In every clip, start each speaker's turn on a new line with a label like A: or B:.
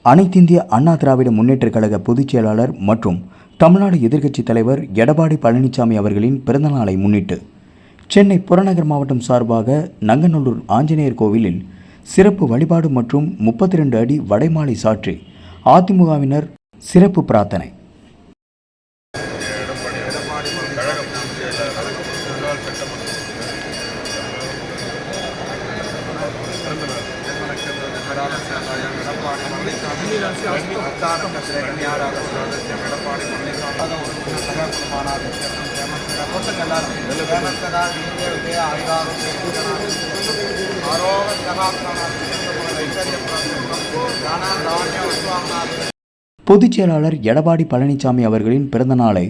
A: அனைத்திந்திய அண்ணா திராவிட முன்னேற்றக் கழக பொதுச் செயலாளர் மற்றும் தமிழ்நாடு எதிர்க்கட்சித் தலைவர் எடப்பாடி பழனிசாமி அவர்களின் பிறந்தநாளை முன்னிட்டு சென்னை புறநகர் மாவட்டம் சார்பாக நங்கநல்லூர் ஆஞ்சநேயர் கோவிலில் சிறப்பு வழிபாடு மற்றும் 32 அடி வடைமாலை சாற்றி அதிமுகவினர் சிறப்பு பிரார்த்தனை. பொதுச் செயலாளர் எடப்பாடி பழனிசாமி அவர்களின் பிறந்த நாளை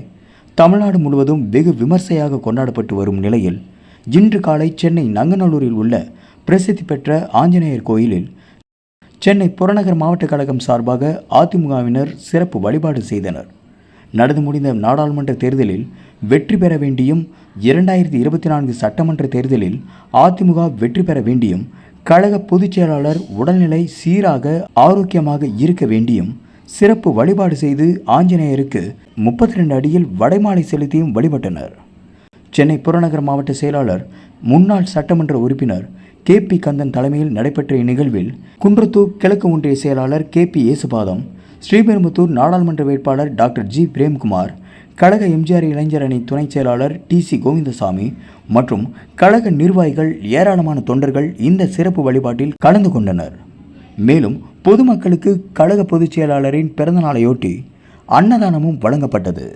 A: தமிழ்நாடு முழுவதும் வெகு விமர்சையாக கொண்டாடப்பட்டு வரும் நிலையில் இன்று காலை சென்னை நங்கநல்லூரில் உள்ள பிரசித்தி பெற்ற ஆஞ்சநேயர் கோயிலில் சென்னை புறநகர் மாவட்ட கழகம் சார்பாக அதிமுகவினர் சிறப்பு வழிபாடு செய்தனர். நடந்து முடிந்த நாடாளுமன்ற தேர்தலில் வெற்றி பெற வேண்டியும் 2024 சட்டமன்ற தேர்தலில் அதிமுக வெற்றி பெற வேண்டியும் கழக பொதுச் செயலாளர் உடல்நிலை சீராக ஆரோக்கியமாக இருக்க வேண்டியும் சிறப்பு வழிபாடு செய்து ஆஞ்சநேயருக்கு 32 அடியில் வடைமாலை செலுத்தியும் வழிபட்டனர். சென்னை புறநகர் மாவட்ட செயலாளர் முன்னாள் சட்டமன்ற உறுப்பினர் KP கந்தன் தலைமையில் நடைபெற்ற இந்நிகழ்வில் குன்றத்தூர் கிழக்கு ஒன்றிய செயலாளர் KP ஏசுபாதம், ஸ்ரீபெரும்புத்தூர் நாடாளுமன்ற வேட்பாளர் டாக்டர் G பிரேம்குமார், கழக எம்ஜிஆர் இளைஞர் அணி துணை செயலாளர் TC கோவிந்தசாமி மற்றும் கழக நிர்வாகிகள் ஏராளமான தொண்டர்கள் இந்த சிறப்பு வழிபாட்டில் கலந்து கொண்டனர். மேலும் பொதுமக்களுக்கு கழக பொதுச் செயலாளரின் பிறந்தநாளையொட்டி அன்னதானமும் வழங்கப்பட்டது.